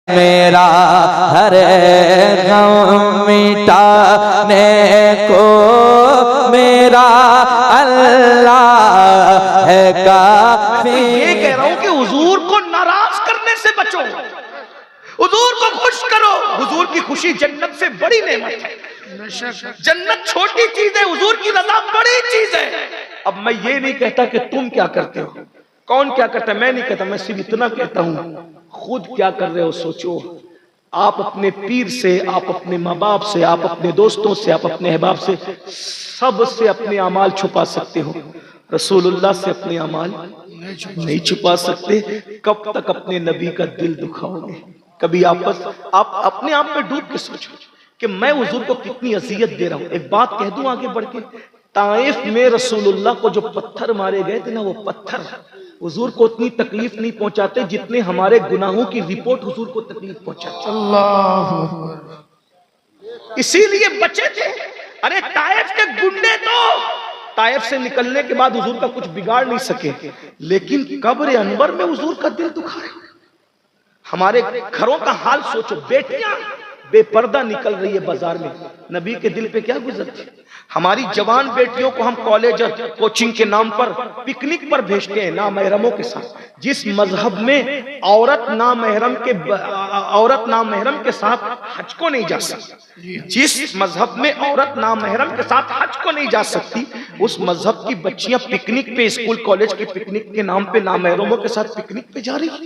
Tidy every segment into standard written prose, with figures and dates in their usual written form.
मेरा हर गम मिटाने को मेरा अल्लाह है काफी। ये कह रहा हूं कि हुजूर को नाराज करने से बचो, हुजूर को खुश करो। हुजूर की खुशी जन्नत से बड़ी नेमत है। जन्नत छोटी चीज है, हुजूर की रज़ा बड़ी चीज है। अब मैं ये नहीं कहता कि तुम क्या करते हो, कौन क्या करता है, मैं नहीं कहता। मैं सिर्फ इतना कहता हूं, खुद क्या कर रहे हो सोचो। आप अपने पीर से, आप अपने माँ बाप से, आप अपने दोस्तों से, आप अपने अहबाब से, सब से अपने अमाल छुपा सकते हो, रसूलुल्लाह से अपने अमाल नहीं छुपा सकते। कब तक अपने नबी का दिल दुखाओगे? कभी आप अपने आप में डूब के सोचो कि मैं हुजूर को कितनी अजियत दे रहा हूं। एक बात कह दूं आगे बढ़ के, ताइफ में रसूलुल्लाह को जो पत्थर मारे गए थे ना, वो पत्थर हुजूर को उतनी तकलीफ नहीं पहुंचाते जितने हमारे गुनाहों की रिपोर्ट हुजूर को तकलीफ पहुंचाती। अल्लाह, इसीलिए बचे थे। अरे ताइफ के गुंडे तो ताइफ से निकलने के बाद हुजूर का कुछ बिगाड़ नहीं सके, लेकिन कब्र अनवर में हुजूर का दिल दुखा रहे। हमारे घरों का हाल सोचो, बेटियां बेपर्दा निकल रही है बाजार में, नबी के दिल पे क्या गुजरती। हमारी जवान बेटियों को हम कॉलेज और कोचिंग के नाम पर पिकनिक पर भेजते हैं नामहरमों के साथ। जिस मजहब में औरत नामहरम के साथ हज को नहीं जा सकती, जिस मजहब में औरत नामहरम के साथ हज को नहीं जा सकती, उस मजहब की बच्चियां पिकनिक पे, स्कूल कॉलेज के पिकनिक के नाम पे नामहरमों के साथ पिकनिक पे जा रही है।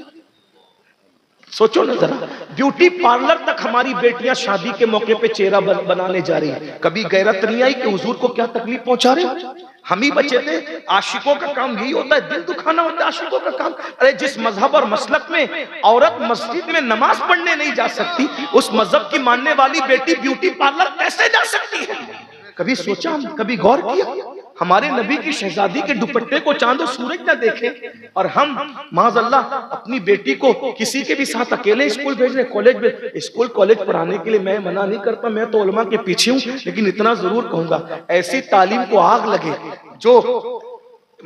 सोचो ना जरा, ब्यूटी पार्लर तक हमारी बेटियां शादी के मौके पे चेहरा बनाने जा रही हैं। कभी गैरत नहीं आई कि हुजूर को क्या तकलीफ पहुंचा रहे हो? हम ही बचे थे। आशिकों का काम यही होता है, दिल दुखाना होता है आशिकों का काम। अरे जिस मजहब और मसलक में औरत मस्जिद में नमाज पढ़ने नहीं जा सकती, उस मजहब की मानने वाली बेटी ब्यूटी पार्लर कैसे जा सकती है? कभी सोचा, कभी गौर किया? हमारे नबी की शहजादी के दुपट्टे को चांद और सूरज न देखे, और हम माज़अल्लाह अपनी बेटी को किसी के भी साथ अकेले स्कूल भेज रहे, कॉलेज में। स्कूल कॉलेज पढ़ाने के लिए मैं मना नहीं करता, मैं तो उलमा के पीछे हूँ, लेकिन इतना जरूर कहूंगा, ऐसी तालीम को आग लगे जो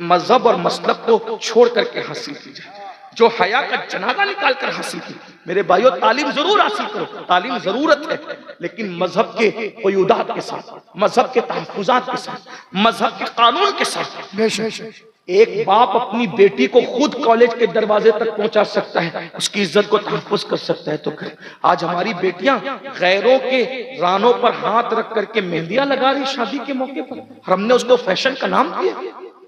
मजहब और मसलक को छोड़ करके हासिल की जाए, जो हया का जनाजा निकाल कर हासिल की। मेरे भाइयों, तालीम जरूर हासिल करो, तालीम जरूरत है, लेकिन मजहब के क़ुयूदात के साथ, मजहब के तहफ़्फ़ुज़ात के साथ, मजहब के कानून के साथ। एक बाप अपनी बेटी को खुद कॉलेज के दरवाजे तक पहुंचा सकता है, उसकी इज्जत को तहफ़्फ़ुज़ कर सकता है, तो कर। आज हमारी बेटियां गैरों के रानों पर हाथ रख करके मेहंदियां लगा रही शादी के मौके पर। हमने उसको फैशन का नाम दिया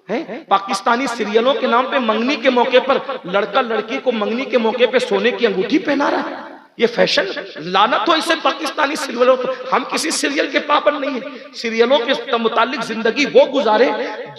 है। पाकिस्तानी सीरियलों के नाम पे मंगनी के मौके पर लड़का लड़की को मंगनी के मौके पे सोने की अंगूठी पहना रहा है। ये फैशन, लानत हो इसे पाकिस्तानी सीरियलों पर। हम किसी सीरियल के पाबंद नहीं है। सीरियलों के मुतालिक जिंदगी वो गुजारे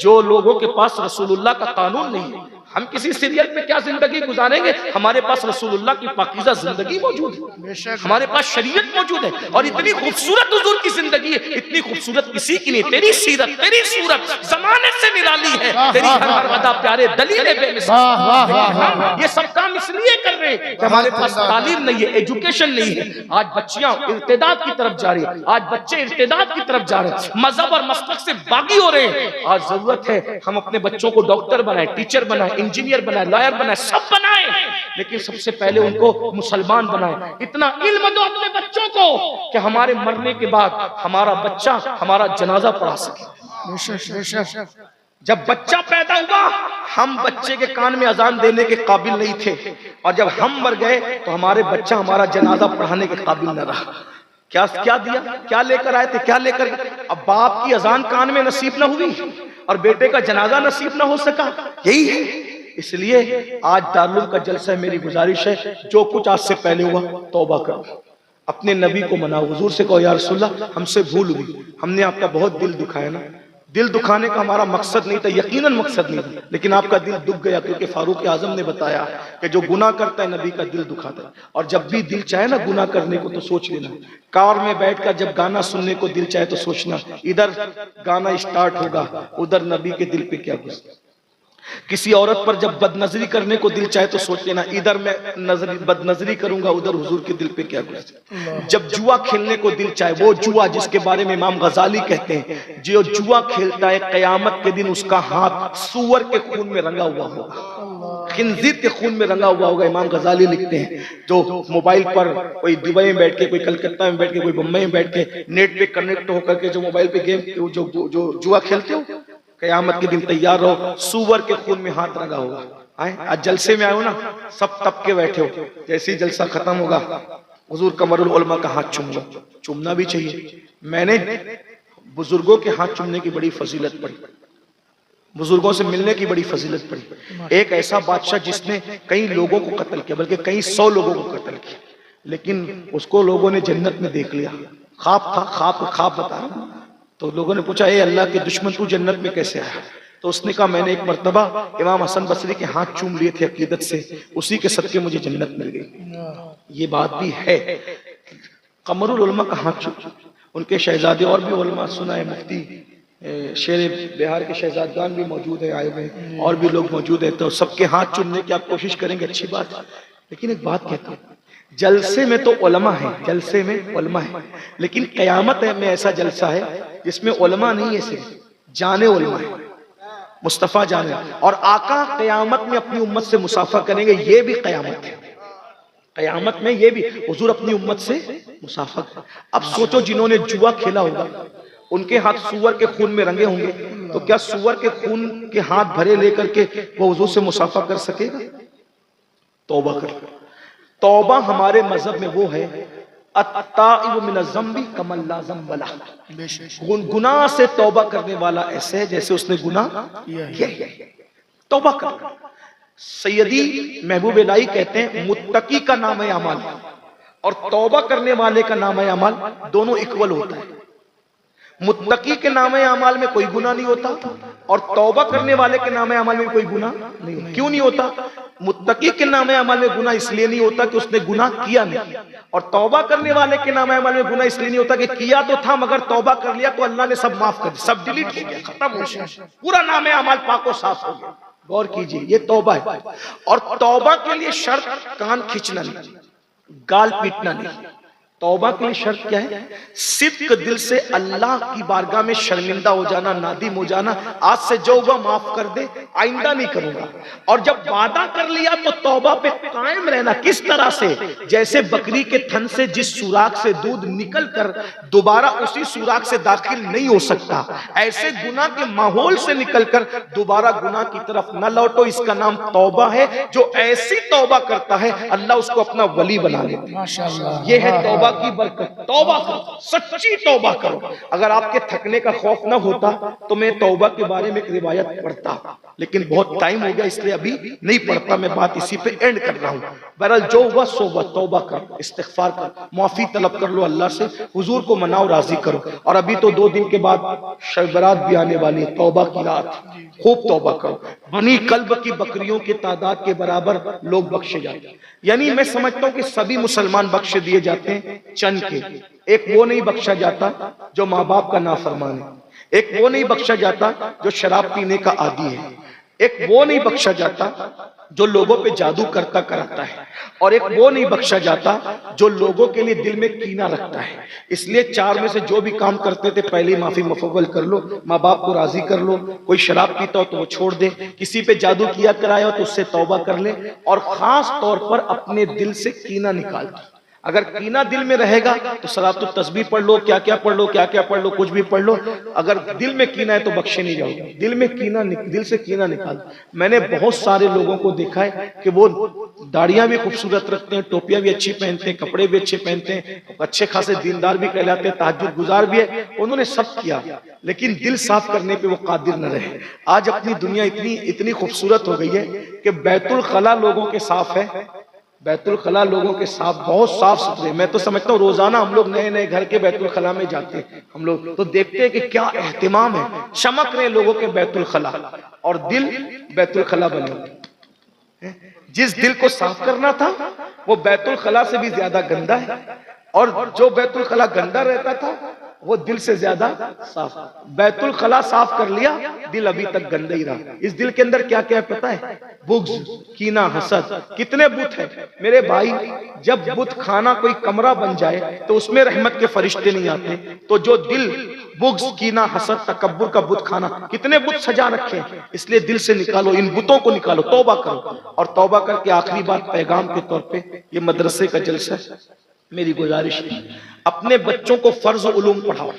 जो लोगों के पास रसूलुल्लाह का कानून नहीं है। हम किसी सीरियल पे क्या जिंदगी गुजारेंगे? हमारे पास रसूलुल्लाह की पाकीज़ा जिंदगी मौजूद है, हमारे पास शरीयत मौजूद है, और इतनी खूबसूरत हुजूर की जिंदगी है, इतनी खूबसूरत किसी की नहीं। तेरी सीरत, तेरी सूरत जमाने से निराली है, तेरी हर अदा प्यारे दलील बेमिसाल। ये सब काम इसलिए कर रहे हैं कि हमारे पास तालीम नहीं है, एजुकेशन नहीं है। आज बच्चियां इर्तिदाद की तरफ जा रही है, आज बच्चे इर्तिदाद की तरफ जा रहे हैं, मजहब और मसलक से बागी हो रहे हैं। आज जरूरत है हम अपने बच्चों को डॉक्टर बनाए, टीचर बनाए, इंजीनियर बनाए, लॉयर बनाए, सब बनाए, लेकिन सबसे पहले उनको मुसलमान बनाए। इतना इल्म दो अपने बच्चों को कि हमारे मरने के बाद हमारा बच्चा हमारा जनाजा पढ़ा सके। जब बच्चा पैदा हुआ, हम बच्चे के कान में अजान देने के काबिल नहीं थे, और जब हम मर गए तो हमारे बच्चा हमारा जनाजा पढ़ाने के काबिल न रहा। क्या क्या दिया, क्या लेकर आए थे, क्या लेकर? अब बाप की अजान कान में नसीब न हुई और बेटे का जनाजा नसीब न हो सका, यही है। इसलिए आज दारुल का जलसा है, मेरी गुजारिश है, जो कुछ आज से पहले हुआ तौबा करो, अपने नबी को मनाओ, हुजूर से कहो, या रसूलल्लाह हमसे भूल हुई, हमने आपका बहुत दिल दुखाया ना। दिल दुखाने का हमारा मकसद नहीं था, यकीनन मकसद नहीं था, लेकिन आपका दिल दुख गया, क्योंकि फारूक आजम ने बताया कि जो गुनाह करता है नबी का दिल दुखाता है। और जब भी दिल चाहे ना गुनाह करने को, तो सोच लेना, कार में बैठकर जब गाना सुनने को दिल चाहे तो सोचना, इधर गाना स्टार्ट होगा, उधर नबी के दिल पे क्या गुजरा। किसी औरत पर जब बदनजरी करने को दिल चाहे तो सोच लेना, इधर मैं बदनजरी करूंगा, उधर हुजूर के दिल पे क्या गुजरे। जब जुआ खेलने को दिल चाहे, वो जुआ जिसके बारे में इमाम गजाली कहते हैं, जो जुआ खेलता है क़यामत के दिन उसका हाथ सूअर के खून में रंगा हुआ होगा। खिंजीर के खून में रंगा हुआ होगा। इमाम गजाली लिखते हैं, जो मोबाइल पर कोई दुबई में बैठ के, कोई कलकत्ता में बैठ के, कोई बम्बई में बैठ के नेट पे कनेक्ट होकर के जो मोबाइल पे गेम जो जुआ खेलते हो, कयामत के दिन तैयार रहो, सूअर के खून में हाथ रंगा होगा। आज जलसे में आए हो ना, सब तब के बैठे हो, जैसे ही जलसा खत्म होगा हुजूर कमरुल उलमा का हाथ चूम लो। चूमना भी चाहिए। मैंने बुजुर्गों के हाथ चूमने की बड़ी फजीलत पढ़ी, बुजुर्गों से मिलने की बड़ी फजीलत पढ़ी। एक ऐसा बादशाह जिसने कई लोगों को कत्ल किया, बल्कि कई 100 लोगों को कत्ल किया, लेकिन उसको लोगों ने जन्नत में देख लिया। ख्वाब था, ख्वाब बता रहा हूं। तो लोगों ने पूछा, ए अल्लाह के दुश्मन, तू जन्नत में कैसे आया? तो उसने कहा, मैंने एक मर्तबा इमाम हसन बसरी के हाथ चूम लिए थे अकीदत से, उसी के सदके मुझे जन्नत मिल गई। ये बात भी है। कमरुल उलमा का हाथ चूम, उनके शहजादे और भी उलमा सुना है, मुफ्ती शेर बिहार के शहजादगान भी मौजूद है आए हुए, और भी लोग मौजूद है। तो सबके हाथ चूमने की आप कोशिश करेंगे, अच्छी बात है। लेकिन एक बात कहता हूँ, जलसे में तो उलमा है, जलसे में उलमा है, लेकिन कयामत में ऐसा जलसा है जिसमें उलमा नहीं है, सिर्फ जाने उलमा है, मुस्तफा जाने। और आका कयामत में अपनी उम्मत से मुसाफा करेंगे, ये भी कयामत है। कयामत में ये भी हुजूर अपनी उम्मत से मुसाफा। अब सोचो, जिन्होंने जुआ खेला होगा उनके हाथ सूअर के खून में रंगे होंगे, तो क्या सूअर के खून के हाथ भरे लेकर के वो हुजूर से मुसाफा कर सकेगा? तौबा कर। तौबा हमारे मजहब में वो है, अत्ताइबु मिनज़्ज़म्बि कमन ला ज़म्ब लह। गुनाह से तौबा करने वाला ऐसे है जैसे उसने गुनाह किया। तौबा कर। सैयदी महबूब इलाही कहते हैं, मुत्तकी का नाम है अमल और तौबा करने वाले का नाम है अमल, दोनों इक्वल होता है। मुत्तकी के नाम अमाल में कोई गुनाह नहीं होता और तौबा करने वाले के नाम अमाल में कोई गुनाह नहीं होता। क्यों नहीं होता? मुत्तकी के नाम अमाल में गुनाह इसलिए नहीं होता कि उसने गुनाह किया नहीं, और तौबा करने वाले के नाम अमाल में गुनाह इसलिए नहीं होता कि किया तो था मगर तौबा कर लिया तो अल्लाह ने सब माफ कर दिया, सब डिलीट हो गया, खत्म हो गया, पूरा नाम अमाल पाक और साफ हो गया। गौर कीजिए, ये तौबा है। और तौबा के लिए शर्त कान खींचना नहीं, गाल पीटना नहीं। तौबा के लिए शर्त क्या है? सिद्क दिल से अल्लाह की बारगाह में शर्मिंदा हो जाना, नादिम हो जाना, आज से जो हुआ माफ कर दे, आइंदा नहीं करूंगा। और जब वादा कर लिया तो तौबा पे कायम रहना। किस तरह से? जैसे बकरी के थन से जिस सुराख से दूध निकल कर दोबारा उसी सुराख से दाखिल नहीं हो सकता, ऐसे गुनाह के माहौल से निकलकर दोबारा गुनाह की तरफ न लौटो। इसका नाम तौबा है। जो ऐसी तौबा करता है अल्लाह उसको अपना वली बना लेता है। माशाअल्लाह, ये है तौबा की बरकत। तौबा करो, सच्ची तौबा करो। अगर आपके थकने का खौफ न होता तो मैं तौबा के बारे में एक रिवायत पढ़ता, लेकिन बहुत टाइम हो गया इसलिए अभी नहीं पढ़ता। मैं बात इसी पे एंड कर रहा हूँ। बहरहाल जो हुआ सो हुआ, तौबा करो, इस्तिग़फ़ार करो, माफी तलब कर लो अल्लाह से, हुजूर को मनाओ, राजी करो। और अभी तो 2 दिन के बाद शब बरात भी आने वाली है, तौबा की रात, खूब तौबा करो। बनी कल्ब की बकरियों की तादाद के बराबर लोग बख्शे जाते हैं। यानी मैं समझता हूँ कि सभी मुसलमान बख्शे दिए जाते हैं, चंद के। एक वो नहीं बख्शा जाता जो माँ बाप का नाफरमान है, एक वो नहीं बख्शा जाता जो शराब पीने का आदी है, एक वो नहीं बख्शा जाता जो लोगों पे जादू करता कराता है, और एक वो नहीं बख्शा जाता जो लोगों के लिए दिल में कीना रखता है। इसलिए 4 में से जो भी काम करते थे पहले माफी मफव्वल कर लो, माँ बाप को राजी कर लो। कोई शराब पीता हो तो वो छोड़ दे, किसी पे जादू किया कराया हो तो उससे तौबा कर ले, और खास तौर पर अपने दिल से कीना निकाल दो। अगर कीना दिल में रहेगा तो सलातुत तस्बीह पढ़ लो, क्या क्या पढ़ लो, क्या क्या पढ़ लो, कुछ भी पढ़ लो। अगर दिल में कीना है तो बख्शे नहीं जाओगे। दिल में कीना, दिल से कीना निकाल। मैंने बहुत सारे लोगों को देखा है कि वो दाढ़ियां भी खूबसूरत रखते हैं, टोपियां भी अच्छी पहनते हैं, कपड़े भी अच्छे पहनते हैं, अच्छे खासे दीनदार भी कहलाते हैं, तहज्जुद गुजार भी है। उन्होंने सब किया लेकिन दिल साफ करने पे वो कादिर न रहे। आज अपनी दुनिया इतनी खूबसूरत हो गई है कि बैतुल खला लोगों के साफ है, बैतुल खला लोगों के साफ, बहुत साफ सुथरे। मैं तो समझता हूँ रोजाना हम लोग नए नए घर के बैतुल खला में जाते हैं, हम लोग तो देखते हैं कि क्या एहतिमाम है, चमक रहे लोगों के बैतुल खला, और दिल बैतुल खला बने। जिस दिल को साफ करना था वो बैतुल खला से भी ज्यादा गंदा है, और जो बैतुल खला गंदा रहता था वो दिल से ज्यादा साफ। बैतुल खला साफ कर लिया, दिल अभी तक गंदा ही रहा। इस दिल के अंदर क्या क्या है पता है? बुग़्ज़, कीना, हसद। कितने बुत है मेरे भाई। जब बुत खाना कोई कमरा बन जाए तो उसमें रहमत के फरिश्ते नहीं आते। तो जो दिल बुग़्ज़, कीना, हसद, तकब्बुर का बुत खाना, कितने बुत सजा रखे हैं। इसलिए दिल से निकालो, इन बुतों को निकालो, तौबा करो। और तौबा करके आखिरी बात पैगाम के तौर पे, ये मदरसे का जलसा, मेरी गुजारिश है अपने बच्चों को फर्ज उलूम पढ़ाओ।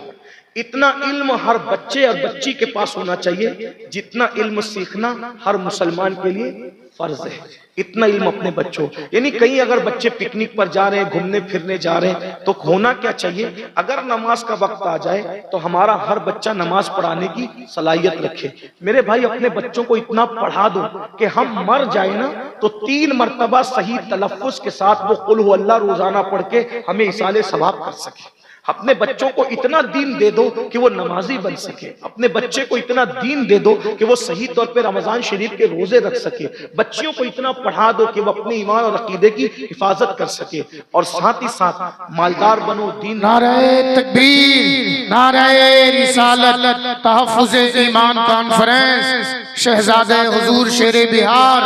इतना इल्म हर बच्चे और बच्ची के पास होना चाहिए जितना इल्म सीखना हर मुसलमान के लिए फर्ज है। इतना इल्म अपने बच्चों, यानी कहीं अगर बच्चे पिकनिक पर जा रहे हैं, घूमने फिरने जा रहे हैं, तो होना क्या चाहिए, अगर नमाज का वक्त आ जाए तो हमारा हर बच्चा नमाज पढ़ाने की सलाहियत रखे। मेरे भाई अपने बच्चों को इतना पढ़ा दो कि हम मर जाए ना तो 3 मरतबा सही तलफ्फुज के साथ वो कुल हु अल्लाह रोजाना पढ़ के हमें इसाले सवाब कर सके। अपने बच्चों को इतना दीन दे दो कि वो नमाजी बन सके। अपने बच्चे को इतना दीन दे दो कि वो सही तौर पे रमजान शरीफ के रोजे रख सके। बच्चियों को इतना पढ़ा दो कि वो अपने ईमान और अकीदे की हिफाजत कर सके। और साथ ही साथ मालदार बनो, दीन। नारे तकबीर, नारे रिसालत, तहफ्फुज़ ईमान कॉन्फ्रेंस, शहजादे हुजूर शेरे बिहार,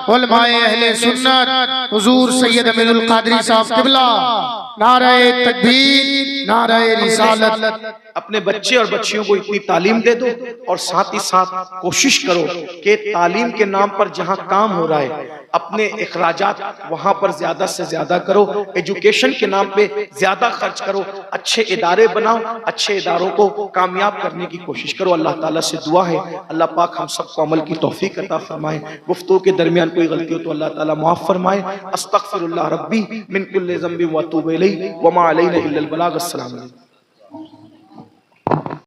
उलमाए अहले सुन्नत हुजूर सैयद अमीरुल कादरी साहब किबला। नारे तकबीर, नारे रिसालत। अपने बच्चे और बच्चियों को इतनी तालीम दे दो और साथ ही साथ कोशिश करो कि तालीम के नाम पर जहां काम हो रहा है अपने इखराजात वहां पर ज्यादा से ज्यादा करो। एजुकेशन के नाम पे ज्यादा खर्च करो। अच्छे इदारे बनाओ, अच्छे इदारों को कामयाब करने की कोशिश करो। अल्लाह ताला से दुआ है अल्लाह पाक हम सबको अमल की तौफीक अता फरमाए। गुफ्तगू के दरमियान कोई गलती हो तो अल्लाह ताला माफ फरमाए। अस्तगफिरुल्लाह रब्बी मिन कुल्लि ज़ंबि व अतूबु इलैहि व मा अलैना इल्लल बलाग। अस्सलाम वालेकुम।